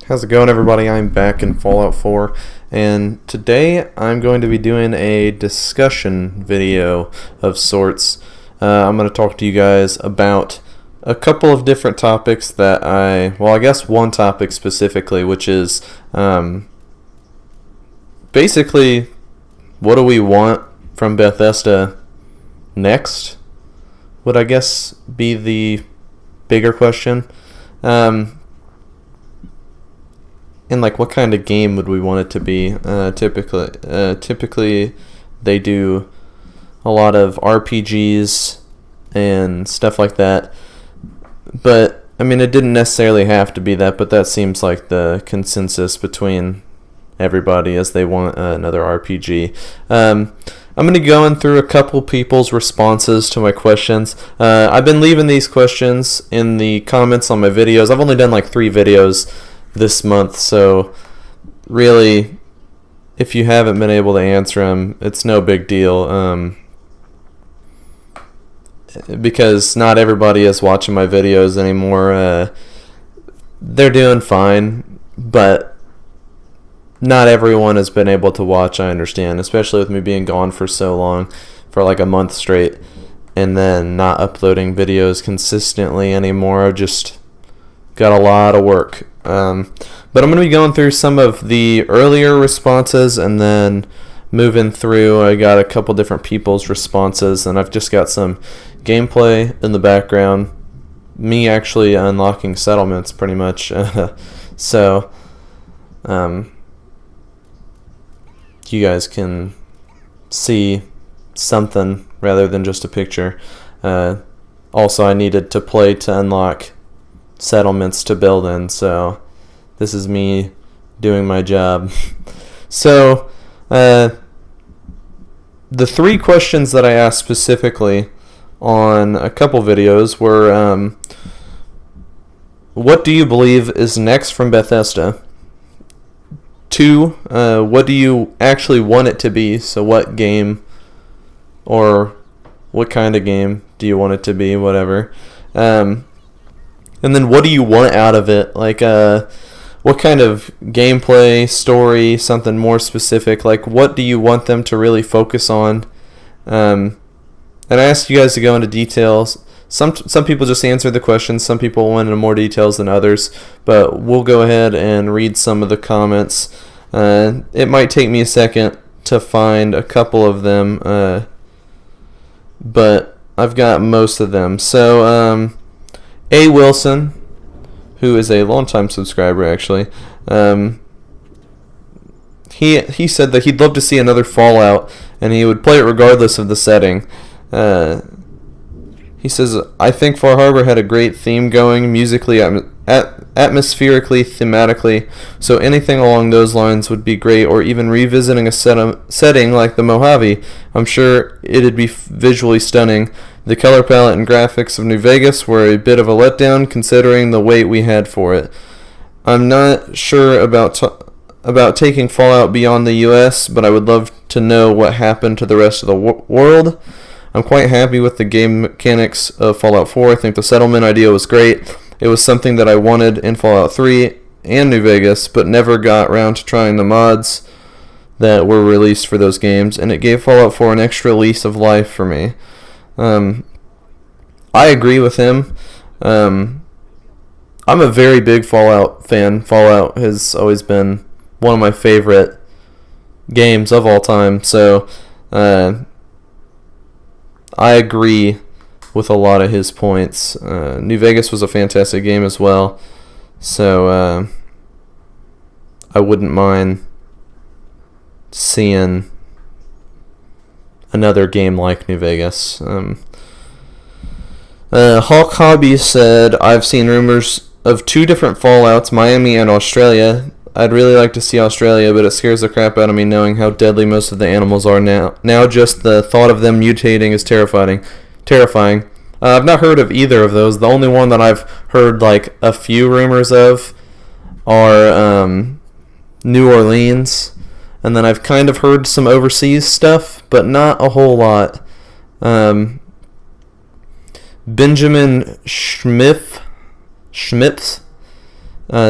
How's it going, everybody? I'm back in Fallout 4, and today I'm going to be doing a discussion video of sorts. I'm going to talk to you guys about a couple of different topics that I guess one topic specifically, which is basically what do we want from Bethesda next, would I guess be the bigger question. And what kind of game would we want it to be? Typically, they do a lot of RPGs and stuff like that. But I mean, it didn't necessarily have to be that. But that seems like the consensus between everybody, as they want another RPG. I'm going to go through a couple people's responses to my questions. I've been leaving these questions in the comments on my videos. I've only done 3 videos this month, so really, if you haven't been able to answer them, it's no big deal, because not everybody is watching my videos anymore. They're doing fine, but not everyone has been able to watch, I understand, especially with me being gone for so long, for a month straight, and then not uploading videos consistently anymore. I've just got a lot of work. But I'm going to be going through some of the earlier responses and then moving through. I got a couple different people's responses, and I've just got some gameplay in the background. Me actually unlocking settlements pretty much. So, you guys can see something rather than just a picture. Also, I needed to play to unlock settlements to build in, so this is me doing my job. So the 3 questions that I asked specifically on a couple videos were, what do you believe is next from Bethesda? 2, what do you actually want it to be? So what game or what kind of game do you want it to be, whatever. And then what do you want out of it? What kind of gameplay, story, something more specific? What do you want them to really focus on? And I asked you guys to go into details. Some people just answered the questions. Some people went into more details than others. But we'll go ahead and read some of the comments. It might take me a second to find a couple of them. But I've got most of them. So, A. Wilson, who is a longtime subscriber, actually, he said that he'd love to see another Fallout, and he would play it regardless of the setting. He says, I think Far Harbor had a great theme going, musically, atmospherically, thematically, so anything along those lines would be great, or even revisiting a setting like the Mojave. I'm sure it'd be visually stunning. The color palette and graphics of New Vegas were a bit of a letdown considering the wait we had for it. I'm not sure about taking Fallout beyond the US, but I would love to know what happened to the rest of the world. I'm quite happy with the game mechanics of Fallout 4. I think the settlement idea was great. It was something that I wanted in Fallout 3 and New Vegas, but never got around to trying the mods that were released for those games, and it gave Fallout 4 an extra lease of life for me. I agree with him. I'm a very big Fallout fan. Fallout has always been one of my favorite games of all time, so I agree with a lot of his points. New Vegas was a fantastic game as well, so I wouldn't mind seeing another game like New Vegas. Hulk Hobby said, I've seen rumors of 2 different Fallouts, Miami and Australia. I'd really like to see Australia, but it scares the crap out of me knowing how deadly most of the animals are now. Now just the thought of them mutating is terrifying. I've not heard of either of those. The only one that I've heard a few rumors of are New Orleans. And then I've kind of heard some overseas stuff, but not a whole lot. Benjamin Schmitz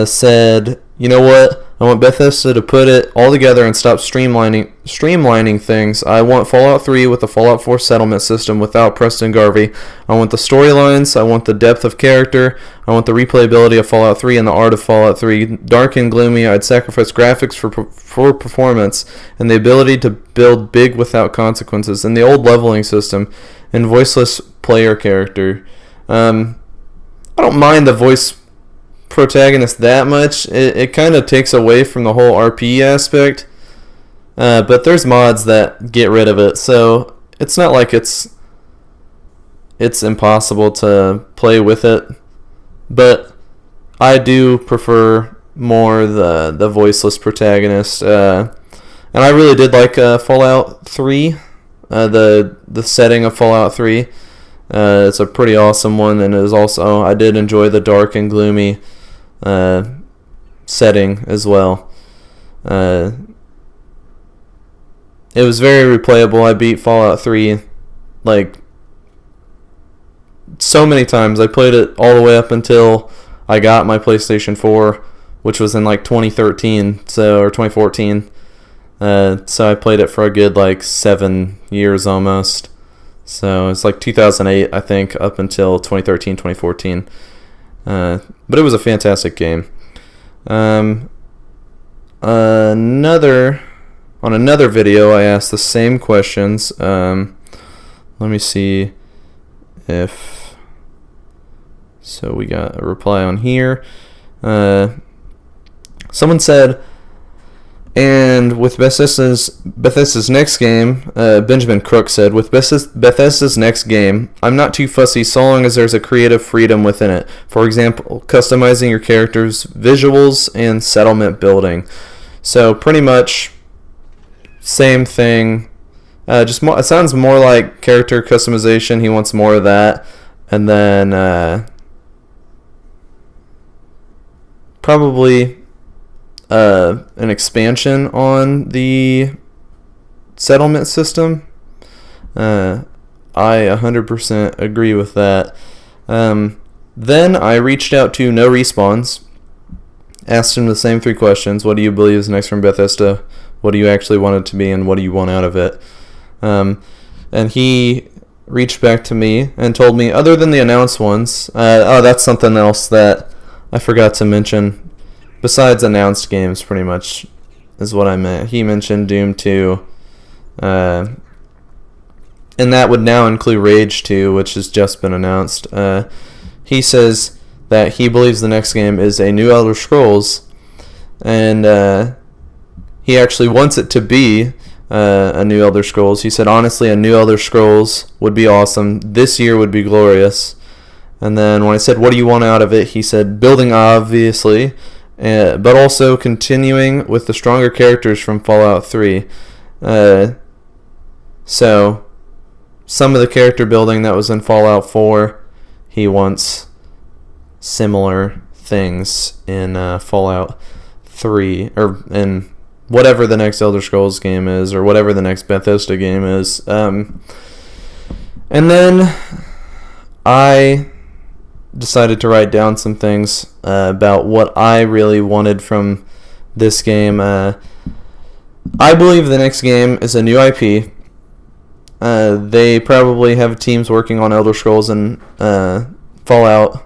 said, you know what? I want Bethesda to put it all together and stop streamlining things. I want Fallout 3 with the Fallout 4 settlement system without Preston Garvey. I want the storylines. I want the depth of character. I want the replayability of Fallout 3 and the art of Fallout 3. Dark and gloomy. I'd sacrifice graphics for performance and the ability to build big without consequences. And the old leveling system and voiceless player character. I don't mind the voice protagonist that much. It kind of takes away from the whole RP aspect, but there's mods that get rid of it, so it's not like it's impossible to play with it, but I do prefer more the voiceless protagonist, and I really did like Fallout 3, the setting of Fallout 3. It's a pretty awesome one, and it is also, I did enjoy the dark and gloomy setting as well. It was very replayable. I beat Fallout 3 like so many times. I played it all the way up until I got my PlayStation 4, which was in like 2013, or 2014. So I played it for a good like 7 years almost. So it's like 2008, I think, up until 2013, 2014. But it was a fantastic game. On another video, I asked the same questions. Let me see if... So we got a reply on here. Someone said... And with Bethesda's next game, Benjamin Crook said, with Bethesda's next game, I'm not too fussy so long as there's a creative freedom within it. For example, customizing your character's visuals and settlement building. So pretty much same thing. Just more, it sounds more like character customization. He wants more of that. And then probably... an expansion on the settlement system. I 100% agree with that. Then I reached out to No Respawns, asked him the same 3 questions. What do you believe is next from Bethesda? What do you actually want it to be, and what do you want out of it? And he reached back to me and told me, other than the announced ones, that's something else that I forgot to mention. Besides announced games, pretty much, is what I meant. He mentioned Doom 2, and that would now include Rage 2, which has just been announced. He says that he believes the next game is a new Elder Scrolls, and he actually wants it to be a new Elder Scrolls. He said, honestly, a new Elder Scrolls would be awesome. This year would be glorious. And then when I said, what do you want out of it? He said, building, obviously, but also continuing with the stronger characters from Fallout 3. So, some of the character building that was in Fallout 4, he wants similar things in Fallout 3, or in whatever the next Elder Scrolls game is, or whatever the next Bethesda game is. And then I decided to write down some things about what I really wanted from this game. I believe the next game is a new IP. They probably have teams working on Elder Scrolls and Fallout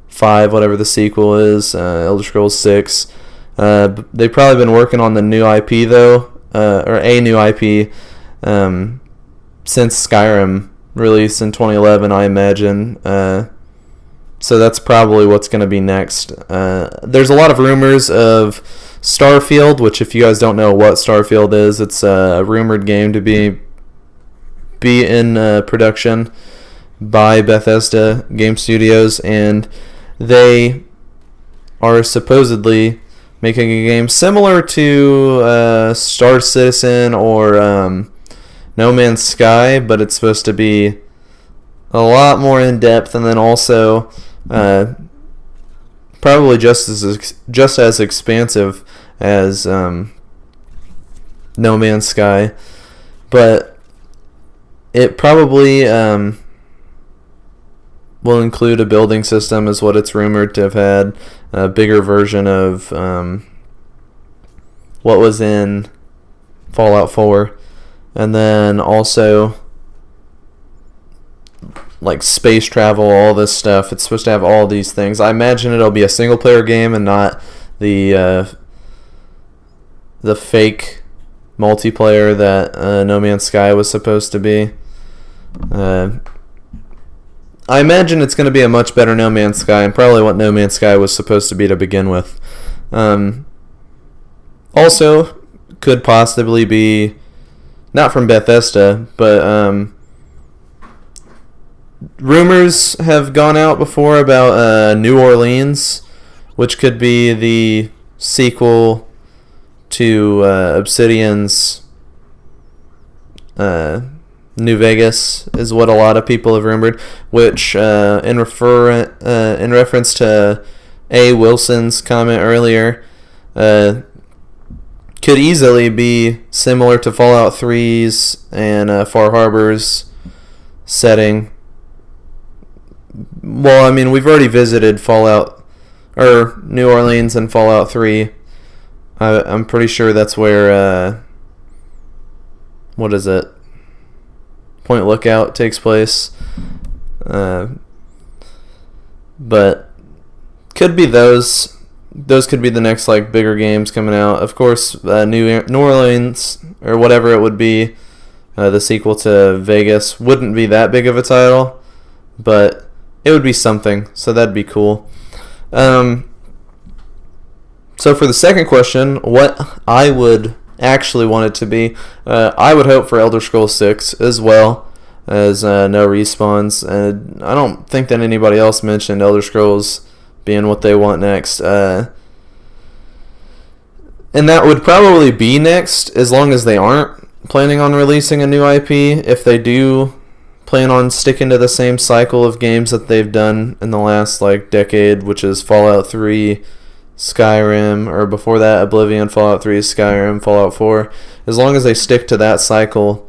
5, whatever the sequel is, Elder Scrolls 6. They've probably been working on the new IP, though, or a new IP, since Skyrim released in 2011, I imagine. So that's probably what's going to be next. There's a lot of rumors of Starfield, which if you guys don't know what Starfield is, it's a rumored game to be in production by Bethesda Game Studios, and they are supposedly making a game similar to Star Citizen or No Man's Sky, but it's supposed to be a lot more in depth, and then also probably just as expansive as No Man's Sky, but it probably will include a building system, is what it's rumored to have had. a bigger version of what was in Fallout 4. And then also like space travel, all this stuff. It's supposed to have all these things. I imagine it'll be a single player game and not the fake multiplayer that No Man's Sky was supposed to be. I imagine it's going to be a much better No Man's Sky, and probably what No Man's Sky was supposed to be to begin with. Also, could possibly be, not from Bethesda, but rumors have gone out before about New Orleans, which could be the sequel to Obsidian's New Vegas, is what a lot of people have rumored, which in reference to A. Wilson's comment earlier, could easily be similar to Fallout 3's and Far Harbor's setting. Well, I mean, we've already visited New Orleans and Fallout 3. I'm pretty sure that's where, what is it? Point Lookout takes place. But could be those. Those could be the next like bigger games coming out. Of course, New Orleans or whatever it would be, the sequel to Vegas wouldn't be that big of a title, but it would be something. So that'd be cool. So for the second question, what I would actually want it to be, I would hope for Elder Scrolls 6 as well as no respawns. I don't think that anybody else mentioned Elder Scrolls being what they want next. And that would probably be next as long as they aren't planning on releasing a new IP. If they do plan on sticking to the same cycle of games that they've done in the last like decade, which is Fallout 3, Skyrim, or before that Oblivion, Fallout 3, Skyrim, Fallout 4, as long as they stick to that cycle,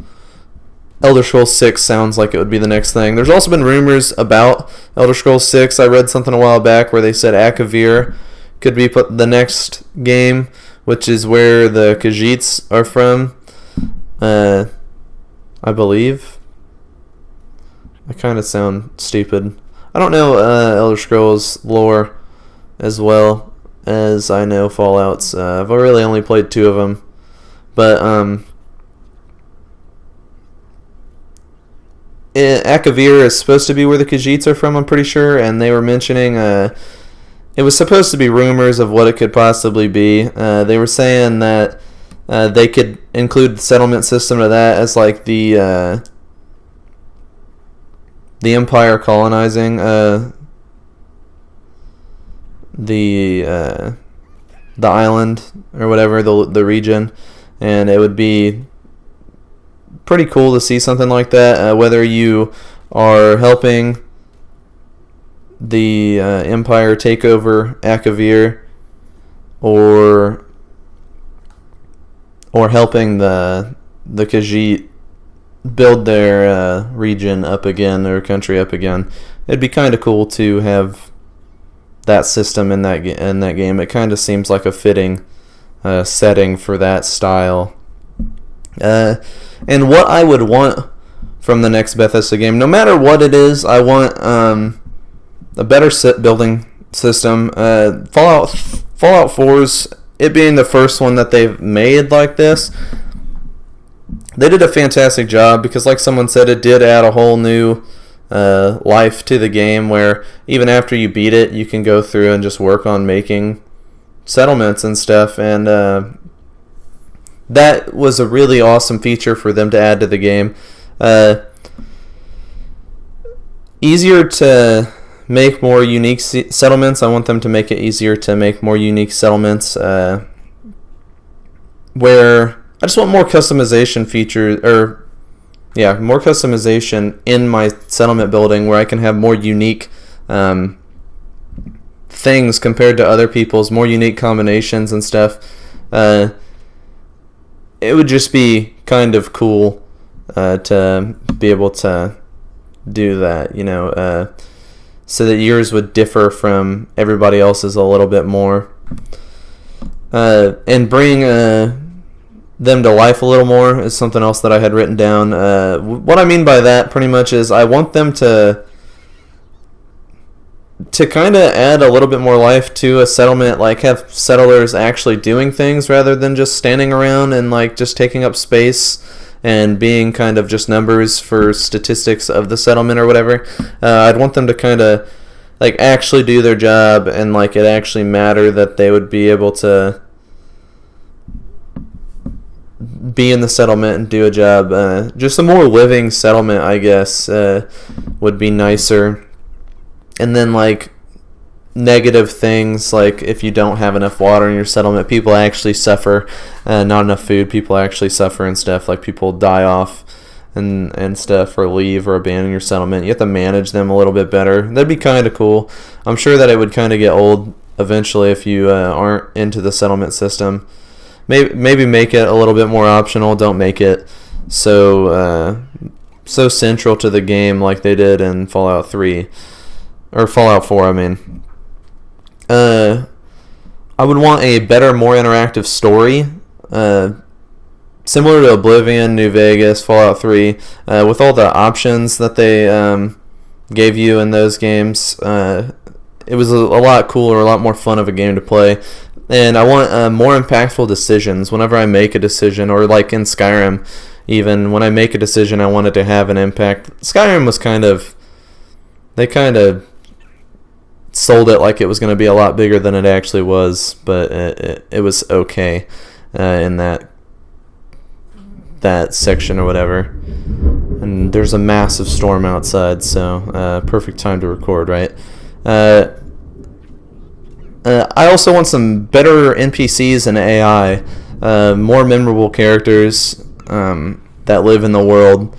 Elder Scrolls 6 sounds like it would be the next thing. There's also been rumors about Elder Scrolls 6. I read something a while back where they said Akavir could be the next game, which is where the Khajiits are from, I believe. I kind of sound stupid. I don't know Elder Scrolls lore as well as I know Fallout's. I've really only played 2 of them. But Akavir is supposed to be where the Khajiits are from, I'm pretty sure, and they were mentioning it was supposed to be rumors of what it could possibly be. They were saying that they could include the settlement system to that as like the Empire colonizing the island or whatever, the region, and it would be pretty cool to see something like that, whether you are helping the Empire take over Akavir or helping the Khajiit build their region up again, their country up again. It'd be kind of cool to have that system in that game. It kind of seems like a fitting setting for that style. And what I would want from the next Bethesda game, no matter what it is, I want a better building system. Fallout 4's, it being the first one that they've made like this, they did a fantastic job because, like someone said, it did add a whole new life to the game where even after you beat it, you can go through and just work on making settlements and stuff, and that was a really awesome feature for them to add to the game. Easier to make more unique settlements. I want them to make it easier to make more unique settlements where I just want more customization features, more customization in my settlement building where I can have more unique things compared to other people's, more unique combinations and stuff. It would just be kind of cool to be able to do that, so that yours would differ from everybody else's a little bit more, and bring them to life a little more is something else that I had written down. What I mean by that pretty much is I want them to kind of add a little bit more life to a settlement, like have settlers actually doing things rather than just standing around and like just taking up space and being kind of just numbers for statistics of the settlement or whatever. I'd want them to kind of like actually do their job and like it actually matter that they would be able to be in the settlement and do a job. Just a more living settlement, I guess, would be nicer. And then like negative things, like if you don't have enough water in your settlement, people actually suffer. Not enough food, people actually suffer and stuff. Like people die off and stuff, or leave or abandon your settlement. You have to manage them a little bit better. That'd be kind of cool. I'm sure that it would kind of get old eventually if you aren't into the settlement system. Maybe make it a little bit more optional. Don't make it so central to the game like they did in Fallout 3. Or Fallout 4, I mean. I would want a better, more interactive story. Similar to Oblivion, New Vegas, Fallout 3. With all the options that they gave you in those games. It was a lot cooler, a lot more fun of a game to play. And I want more impactful decisions whenever I make a decision. Or like in Skyrim, even when I make a decision, I want it to have an impact. Skyrim was they kind of sold it like it was going to be a lot bigger than it actually was, but it was okay in that section or whatever. And there's a massive storm outside, so perfect time to record, right? I also want some better NPCs and AI, more memorable characters that live in the world.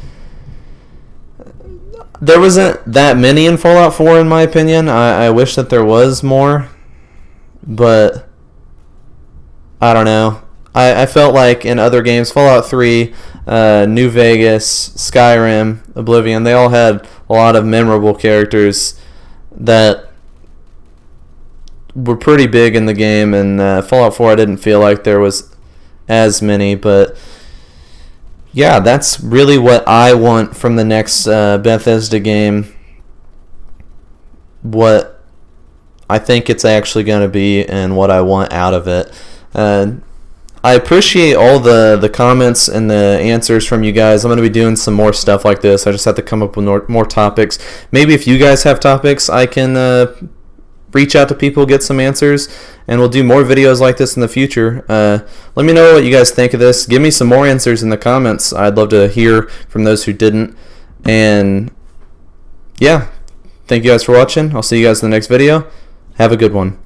There wasn't that many in Fallout 4, in my opinion. I wish that there was more, but I don't know. I felt like in other games, Fallout 3, New Vegas, Skyrim, Oblivion, they all had a lot of memorable characters that were pretty big in the game, and Fallout 4 I didn't feel like there was as many, but yeah, that's really what I want from the next Bethesda game. What I think it's actually going to be and what I want out of it. I appreciate all the comments and the answers from you guys. I'm going to be doing some more stuff like this. I just have to come up with more topics. Maybe if you guys have topics, I can reach out to people, get some answers, and we'll do more videos like this in the future. Let me know what you guys think of this. Give me some more answers in the comments. I'd love to hear from those who didn't. And yeah, thank you guys for watching. I'll see you guys in the next video. Have a good one.